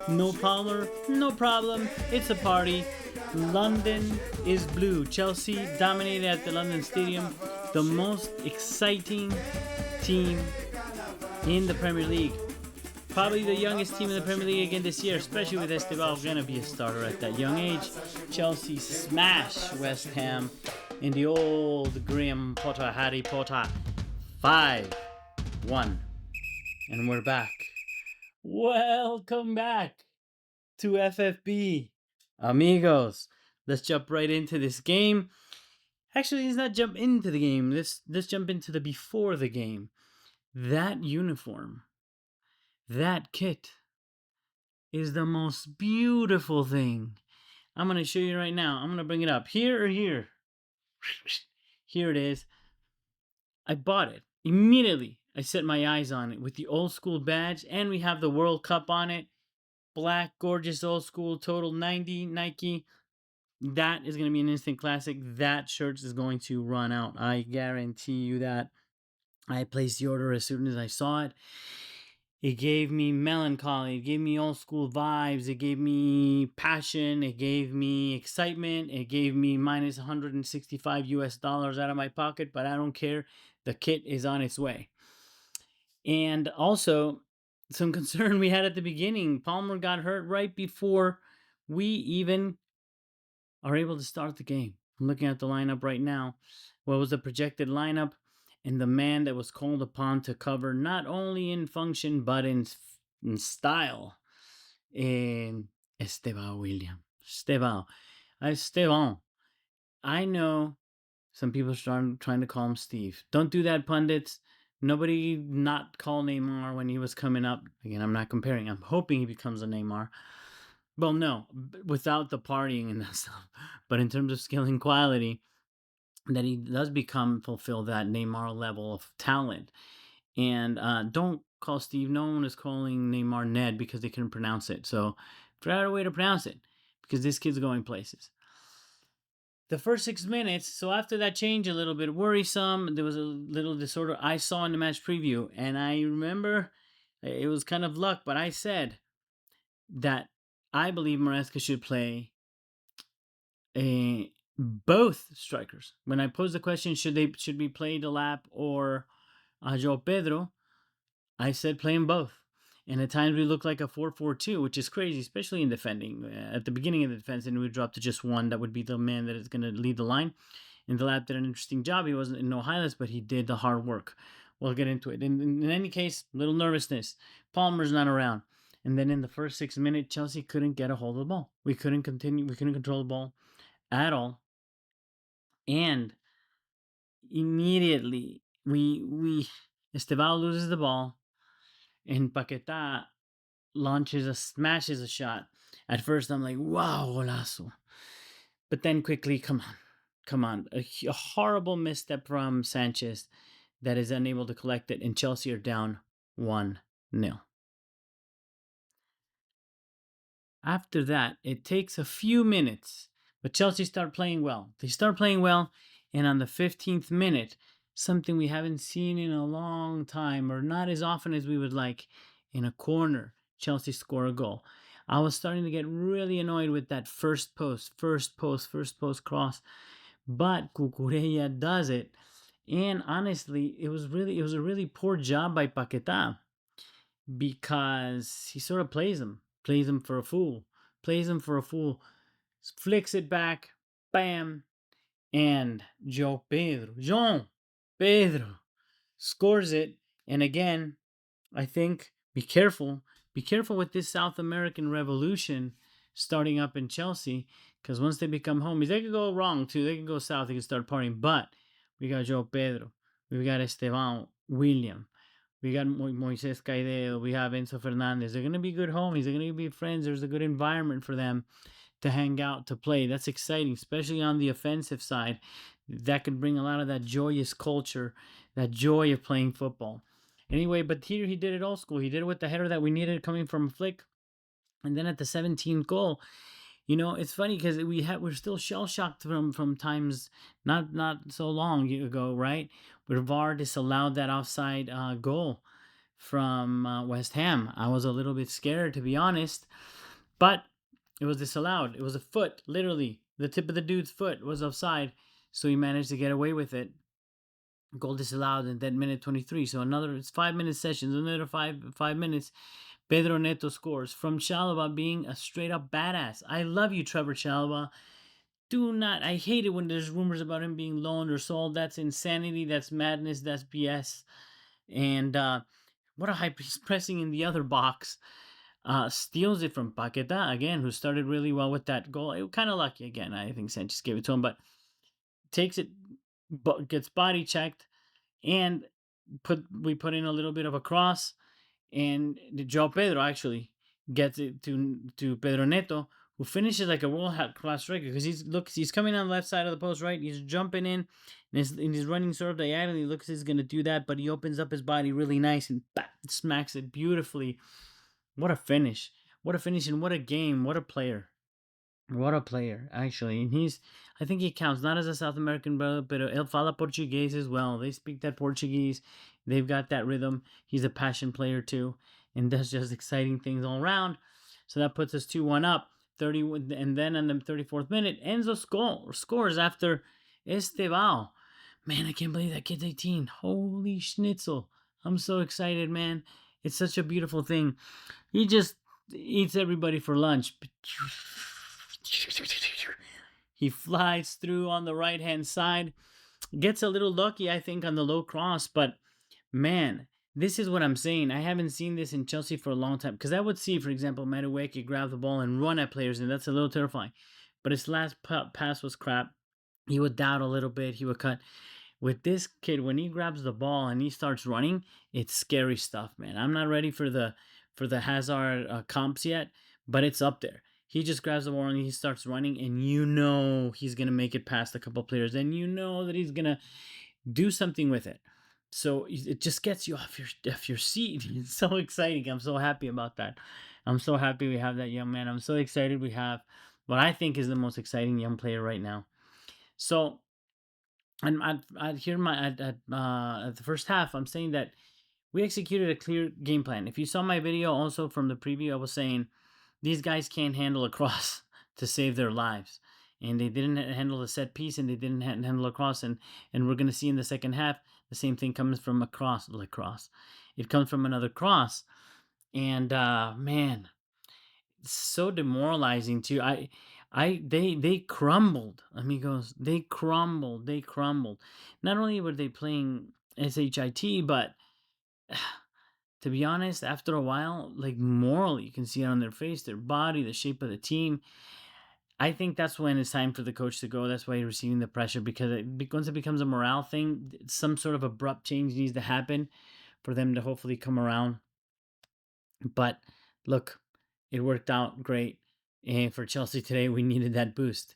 No Palmer, no problem. It's a party. London is blue. Chelsea dominated at the London Stadium. The most exciting team in the Premier League. Probably the youngest team in the Premier League again this year, especially with Estevão going to be a starter at that young age. Chelsea smash West Ham in the old Graham Potter, Harry Potter. 5-1. And we're back. Welcome back to FFB. Amigos. Let's jump right into this game. Actually, let's not jump into the game. Let's jump into the before the game. That uniform, that kit is the most beautiful thing. I'm going to show you right now. I'm going to bring it up. Here or here? Here it is. I bought it. Immediately, I set my eyes on it with the old school badge, and we have the World Cup on it. Black, gorgeous, old school, total 90 Nike. That is going to be an instant classic. That shirt is going to run out. I guarantee you that. I placed the order as soon as I saw it. It gave me melancholy. It gave me old school vibes. It gave me passion. It gave me excitement. It gave me minus $165 out of my pocket, but I don't care. The kit is on its way. And also, some concern we had at the beginning. Palmer got hurt right before we even are able to start the game. I'm looking at the lineup right now. What was the projected lineup? And the man that was called upon to cover not only in function but in style, in Estevão William. Estevão. I know some people are trying to call him Steve. Don't do that, pundits. Nobody not call Neymar when he was coming up. Again, I'm not comparing. I'm hoping he becomes a Neymar. Well, no, without the partying and that stuff. But in terms of skill and quality, that he does fulfill that Neymar level of talent. And don't call Steve. No one is calling Neymar Ned because they couldn't pronounce it. So figure out a way to pronounce it because this kid's going places. The first 6 minutes, so after that change, a little bit worrisome. There was a little disorder I saw in the match preview. And I remember it was kind of luck, but I said that I believe Maresca should play both strikers. When I posed the question, should we play Delap or João Pedro, I said play them both. And at times we look like a 4-4-2, which is crazy, especially in defending. At the beginning of the defense, and we dropped to just one. That would be the man that is going to lead the line. And Delap did an interesting job. He wasn't in no highlights, but he did the hard work. We'll get into it. In any case, little nervousness. Palmer's not around. And then in the first 6 minutes, Chelsea couldn't get a hold of the ball. We couldn't control the ball at all. And immediately we Estevão loses the ball, and Paquetá smashes a shot. At first I'm like, wow, golazo. But then quickly, come on. A horrible misstep from Sanchez that is unable to collect it, and Chelsea are down 1-0. After that, it takes a few minutes, but Chelsea start playing well. They start playing well, and on the 15th minute, something we haven't seen in a long time, or not as often as we would like, in a corner, Chelsea score a goal. I was starting to get really annoyed with that first post cross, but Cucurella does it. And honestly, it was a really poor job by Paquetá, because he sort of plays him for a fool, flicks it back, bam, and João Pedro scores it. And again, I think be careful with this South American revolution starting up in Chelsea, because once they become homies, they could go wrong too. They can go south, they can start partying. But we got João Pedro, we got Estevão William, we got Moises Caicedo, we have Enzo Fernandez. They're going to be good homies. They're going to be friends. There's a good environment for them to hang out, to play. That's exciting, especially on the offensive side. That could bring a lot of that joyous culture, that joy of playing football. Anyway, but here he did it old school. He did it with the header that we needed coming from a flick. And then at the 17th goal, it's funny because we're still shell-shocked from times not so long ago, right? Where VAR disallowed that offside goal from West Ham. I was a little bit scared, to be honest, but it was disallowed. It was a foot, literally. The tip of the dude's foot was offside, so he managed to get away with it. Goal disallowed in that minute 23. So it's 5 minute sessions, another five minutes. Pedro Neto scores from Chalobah being a straight up badass. I love you, Trevor Chalobah. I hate it when there's rumors about him being loaned or sold. That's insanity. That's madness. That's BS. And what a hype. He's pressing in the other box. Steals it from Paqueta again, who started really well with that goal. It kind of lucky again. I think Sanchez gave it to him, but takes it, gets body checked, and we put in a little bit of a cross, and João Pedro actually gets it to Pedro Neto, who finishes like a world class striker because he's coming on the left side of the post, right? He's jumping in, and he's running sort of diagonally. Looks he's gonna do that, but he opens up his body really nice and smacks it beautifully. What a finish! What a finish, and what a game! What a player! What a player, actually. And I think he counts not as a South American brother, but ele fala Portuguese as well. They speak that Portuguese. They've got that rhythm. He's a passion player too, and does just exciting things all around. So that puts us 2-1 up. 30, and then in the 34th minute, Enzo scores after Estevão. Man, I can't believe that kid's 18. Holy schnitzel. I'm so excited, man. It's such a beautiful thing. He just eats everybody for lunch. He flies through on the right hand side, gets a little lucky, I think, on the low cross, but man, this is what I'm saying. I haven't seen this in Chelsea for a long time, because I would see, for example, Madueke grab the ball and run at players, and that's a little terrifying. But his last pass was crap. He would doubt a little bit. He would cut. With this kid, when he grabs the ball and he starts running, it's scary stuff, man. I'm not ready for the Hazard comps yet, but it's up there. He just grabs the ball and he starts running, and you know he's gonna make it past a couple players, and you know that he's gonna do something with it. So it just gets you off your seat. It's so exciting. I'm so happy about that. I'm so happy we have that young man. I'm so excited we have what I think is the most exciting young player right now. So, and at the first half, I'm saying that we executed a clear game plan. If you saw my video also from the preview, I was saying these guys can't handle a cross to save their lives. And they didn't handle the set piece, and they didn't handle a cross. And we're going to see in the second half, the same thing comes from a cross. It comes from another cross. And man, it's so demoralizing too. They crumbled, amigos. They crumbled. Not only were they playing SHIT, but to be honest, after a while, like morally, you can see it on their face, their body, the shape of the team. I think that's when it's time for the coach to go. That's why he's receiving the pressure, because once it becomes a morale thing, some sort of abrupt change needs to happen for them to hopefully come around. But look, it worked out great. And for Chelsea today, we needed that boost.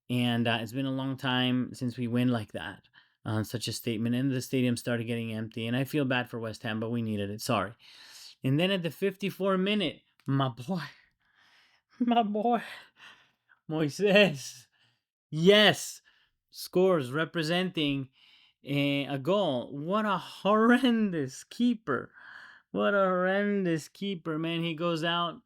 And it's been a long time since we win like that on such a statement. And the stadium started getting empty. And I feel bad for West Ham, but we needed it. Sorry. And then at the 54th minute, my boy, Moises, yes, scores representing a goal. What a horrendous keeper. Man. He goes out.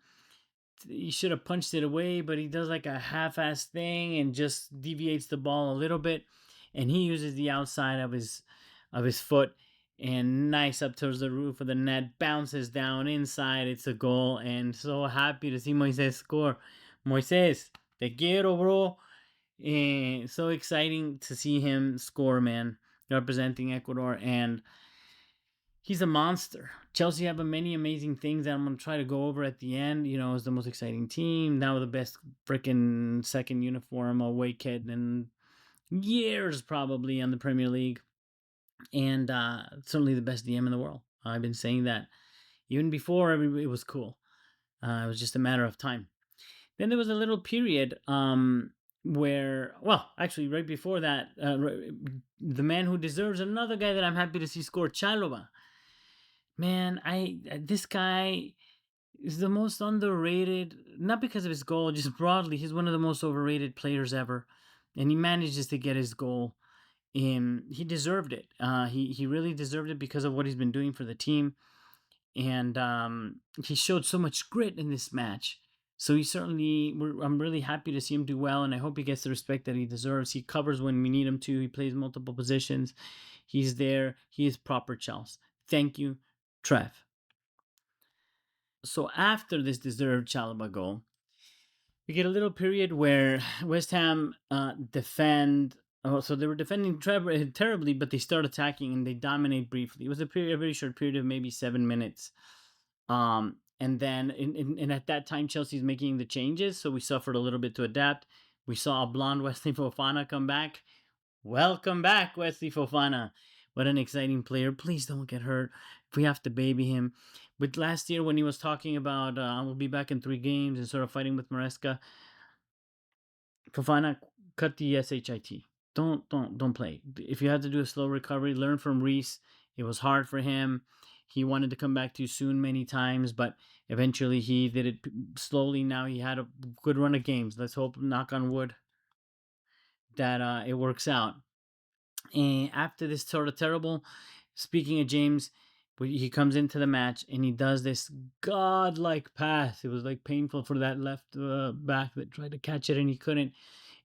He should have punched it away, but he does like a half-assed thing and just deviates the ball a little bit. And he uses the outside of his foot, and nice up towards the roof of the net, bounces down inside. It's a goal, and so happy to see Moises score. Moises, te quiero, bro. And so exciting to see him score, man, representing Ecuador, and he's a monster. Chelsea have many amazing things that I'm going to try to go over at the end. You know, it's the most exciting team, now the best freaking second uniform away kit in years probably on the Premier League, and certainly the best DM in the world. I've been saying that even before it was cool. It was just a matter of time. Then there was a little period where, well, actually right before that, the man who deserves, another guy that I'm happy to see score, Chalobah. Man, this guy is the most underrated, not because of his goal, just broadly. He's one of the most overrated players ever, and he manages to get his goal. He deserved it. He really deserved it because of what he's been doing for the team. and he showed so much grit in this match. So he certainly, I'm really happy to see him do well, and I hope he gets the respect that he deserves. He covers when we need him to. He plays multiple positions. He's there. He is proper Chelsea. Thank you, Trev. So after this deserved Chalobah goal, we get a little period where West Ham defend. Oh, so they were defending terribly, but they start attacking and they dominate briefly. It was a very short period of maybe 7 minutes. And then at that time, Chelsea's making the changes, so we suffered a little bit to adapt. We saw a blonde Wesley Fofana come back. Welcome back, Wesley Fofana. What an exciting player. Please don't get hurt. If we have to baby him. But last year when he was talking about we'll be back in 3 games and sort of fighting with Maresca, Fofana, cut the shit. Don't play. If you had to do a slow recovery, learn from Reese. It was hard for him. He wanted to come back too soon many times, but eventually he did it slowly. Now he had a good run of games. Let's hope, knock on wood, that it works out. And after this sort of terrible, speaking of James, he comes into the match and he does this godlike pass. It was like painful for that left back that tried to catch it and he couldn't.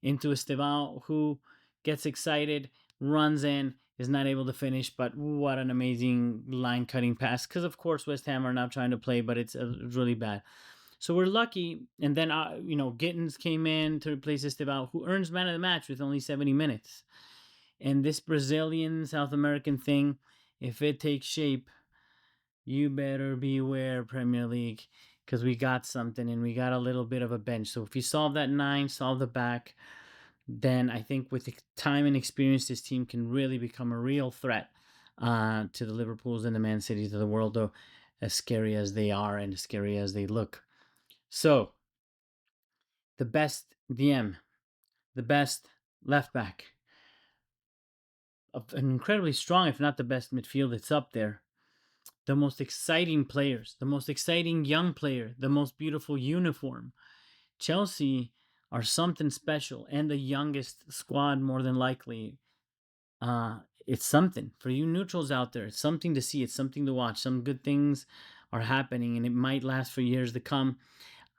Into Estevão, who gets excited, runs in, is not able to finish. But what an amazing line cutting pass! Because of course West Ham are now trying to play, but it's really bad. So we're lucky, and then Gittins came in to replace Estevão, who earns man of the match with only 70 minutes. And this Brazilian South American thing, if it takes shape, you better beware, Premier League, because we got something and we got a little bit of a bench. So if you solve that 9, solve the back, then I think with time and experience, this team can really become a real threat to the Liverpools and the Man Cities of the world, though, as scary as they are and as scary as they look. So, the best DM, the best left back, an incredibly strong, if not the best midfield, it's up there. The most exciting players, the most exciting young player, the most beautiful uniform. Chelsea are something special, and the youngest squad, more than likely. It's something for you neutrals out there. It's something to see. It's something to watch. Some good things are happening, and it might last for years to come.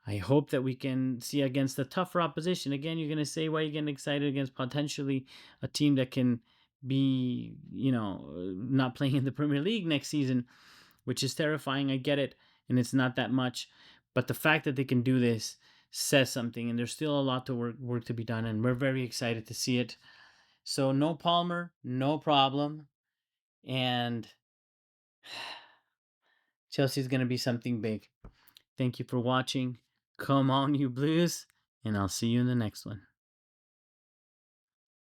I hope that we can see against a tougher opposition. Again, you're going to say, why are you getting excited against potentially a team that can be, not playing in the Premier League next season, which is terrifying. I get it, and it's not that much. But the fact that they can do this says something, and there's still a lot to work to be done, and we're very excited to see it. So no Palmer, no problem. And Chelsea's going to be something big. Thank you for watching. Come on, you Blues. And I'll see you in the next one.